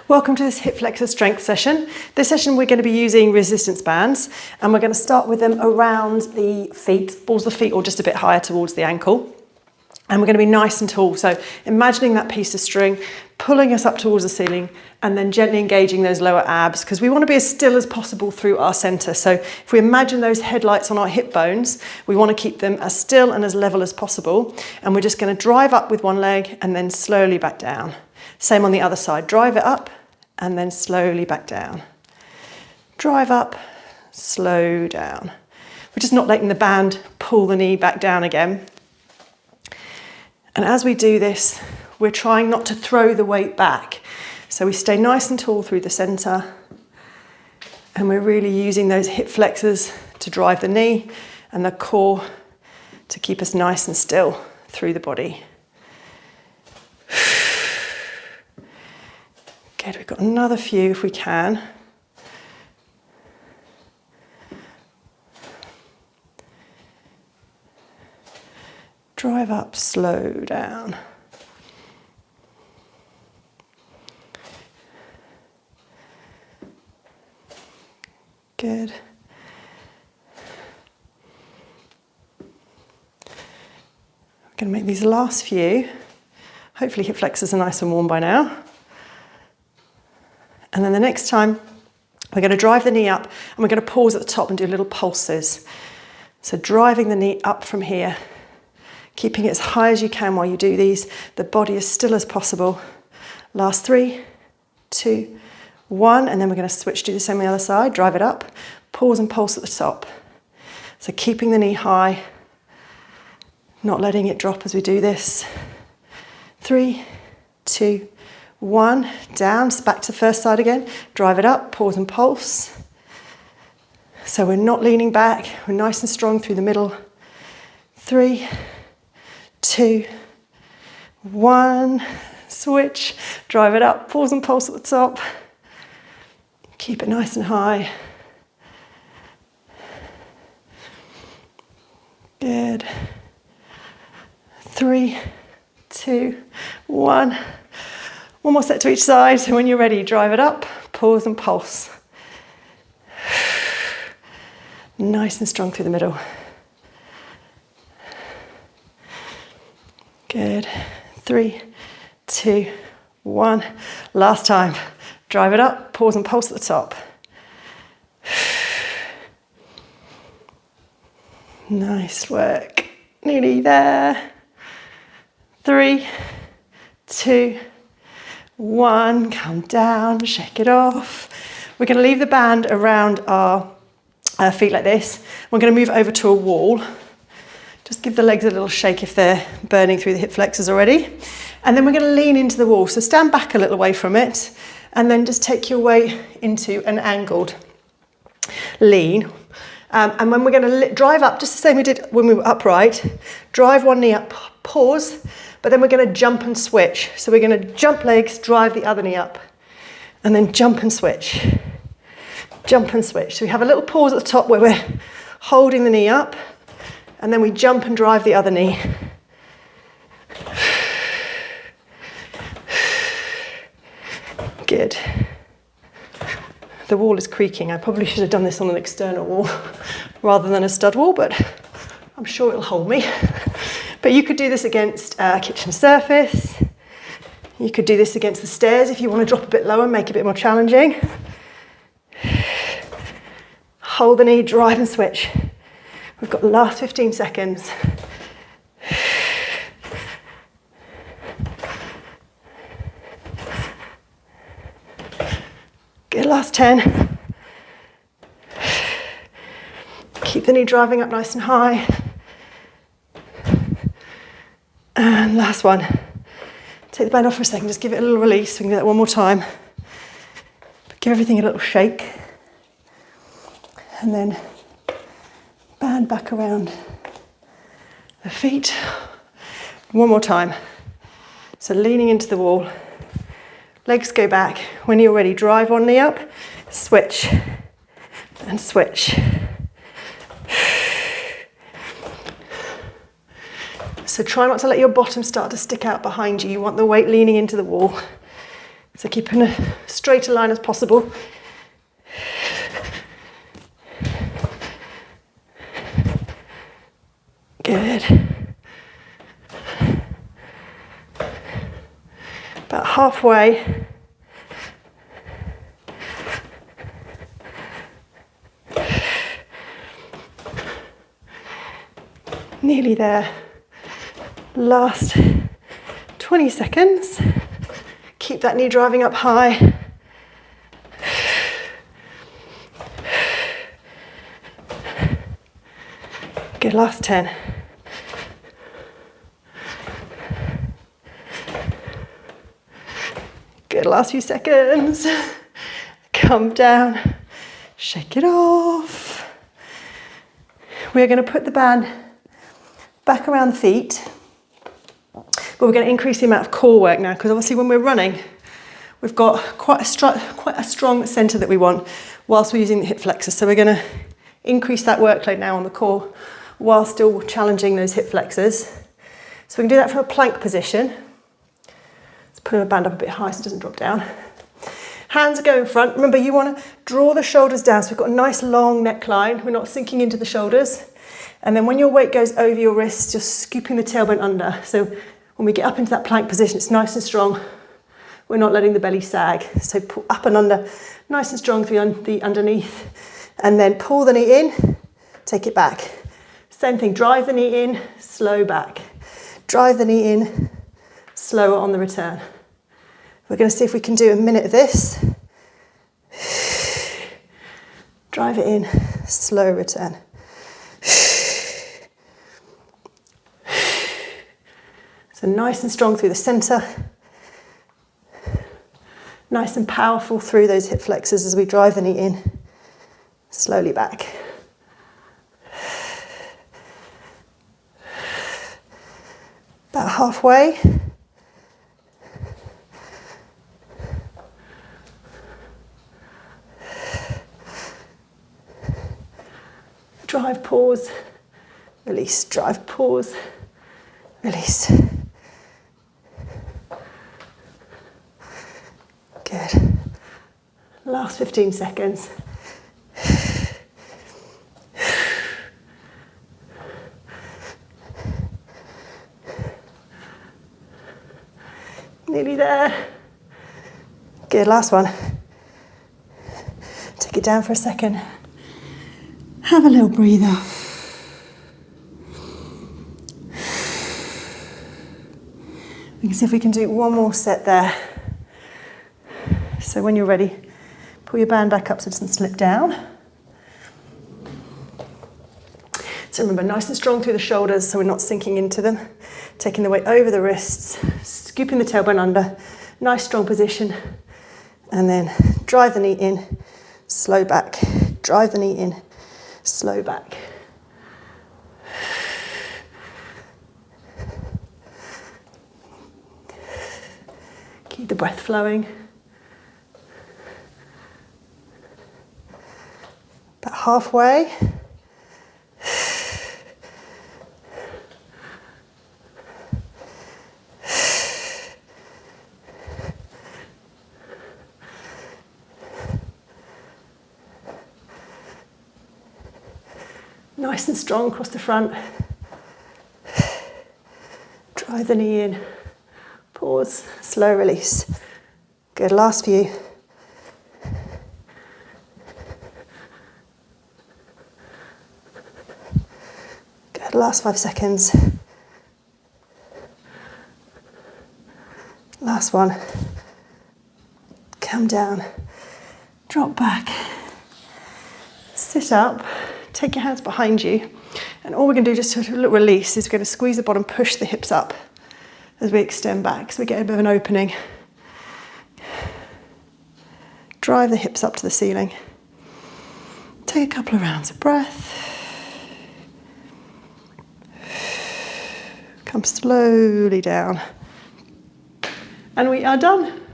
Welcome to this hip flexor strength session. This session we're going to be using resistance bands, and we're going to start with them around the feet, balls of the feet or just a bit higher towards the ankle. And we're going to be nice and tall. So imagining that piece of string pulling us up towards the ceiling and then gently engaging those lower abs, because we want to be as still as possible through our center. So if we imagine those headlights on our hip bones, we want to keep them as still and as level as possible. And we're just going to drive up with one leg and then slowly back down. Same on the other side. Drive it up and then slowly back down. Drive up, slow down. We're just not letting the band pull the knee back down again. And as we do this, we're trying not to throw the weight back. So we stay nice and tall through the center. And we're really using those hip flexors to drive the knee and the core to keep us nice and still through the body. Good, we've got another few if we can. Drive up, slow down. Good. We're going to make these last few. Hopefully hip flexors are nice and warm by now. And then the next time, we're going to drive the knee up and we're going to pause at the top and do little pulses. So driving the knee up from here, keeping it as high as you can while you do these. The body as still as possible. Last 3, 2, 1, and then we're going to switch, do the same on the other side. Drive it up, pause and pulse at the top. So keeping the knee high, not letting it drop as we do this. 3, 2, 1, down, back to the first side again. Drive it up, pause and pulse. So we're not leaning back, we're nice and strong through the middle. 3, 2, 1, switch, drive it up, pause and pulse at the top. Keep it nice and high. Good. 3, 2, 1. One more set to each side. So when you're ready, drive it up, pause and pulse. Nice and strong through the middle. Good. 3, 2, 1. Last time. Drive it up, pause and pulse at the top. Nice work. Nearly there. 3, 2, 1. Calm down, shake it off. We're going to leave the band around our feet like this. We're going to move over to a wall. Just give the legs a little shake if they're burning through the hip flexors already. And then we're going to lean into the wall. So stand back a little way from it and then just take your way into an angled lean. And when we're going to drive up, just the same we did when we were upright, drive one knee up, pause, but then we're going to jump and switch. So we're going to jump legs, drive the other knee up, and then jump and switch. Jump and switch. So we have a little pause at the top where we're holding the knee up, and then we jump and drive the other knee. Good. The wall is creaking. I probably should have done this on an external wall rather than a stud wall, but I'm sure it'll hold me. But you could do this against a kitchen surface. You could do this against the stairs if you want to drop a bit lower and make it a bit more challenging. Hold the knee, drive and switch. We've got the last 15 seconds. Good, last 10. Keep the knee driving up nice and high. And last one. Take the band off for a second, just give it a little release. We can do that one more time. Give everything a little shake. And then band back around the feet. One more time. So leaning into the wall. Legs go back. When you're ready, drive one knee up, switch and switch. So try not to let your bottom start to stick out behind you. You want the weight leaning into the wall. So keep in a straighter line as possible. Good. About halfway. Nearly there. Last 20 seconds. Keep that knee driving up high. Good, last 10. Good, last few seconds. Come down, shake it off. We're going to put the band back around the feet, but we're going to increase the amount of core work now, because obviously when we're running, we've got quite a strong centre that we want whilst we're using the hip flexors. So we're going to increase that workload now on the core while still challenging those hip flexors. So we can do that from a plank position. Let's put the band up a bit high so it doesn't drop down. Hands go in front. Remember, you want to draw the shoulders down so we've got a nice long neckline. We're not sinking into the shoulders. And then when your weight goes over your wrists, just scooping the tailbone under. So when we get up into that plank position, it's nice and strong. We're not letting the belly sag. So pull up and under, nice and strong through the underneath. And then pull the knee in, take it back. Same thing, drive the knee in, slow back. Drive the knee in, slower on the return. We're going to see if we can do a minute of this. Drive it in, slow return. So nice and strong through the centre. Nice and powerful through those hip flexors as we drive the knee in. Slowly back. About halfway. Drive, pause, release, drive, pause, release. Good. Last 15 seconds. Nearly there. Good, last one. Take it down for a second. Have a little breather. We can see if we can do one more set there. So when you're ready, pull your band back up so it doesn't slip down. So remember, nice and strong through the shoulders so we're not sinking into them. Taking the weight over the wrists, scooping the tailbone under. Nice strong position. And then drive the knee in, slow back. Drive the knee in, slow back. Keep the breath flowing. About halfway. Nice and strong across the front. Drive the knee in. Pause, slow release. Good, last few. Good, last 5 seconds. Last one. Come down, drop back, sit up. Take your hands behind you, and all we're going to do just to a little release is we're going to squeeze the bottom, push the hips up as we extend back, so we get a bit of an opening. Drive the hips up to the ceiling. Take a couple of rounds of breath. Come slowly down. And we are done.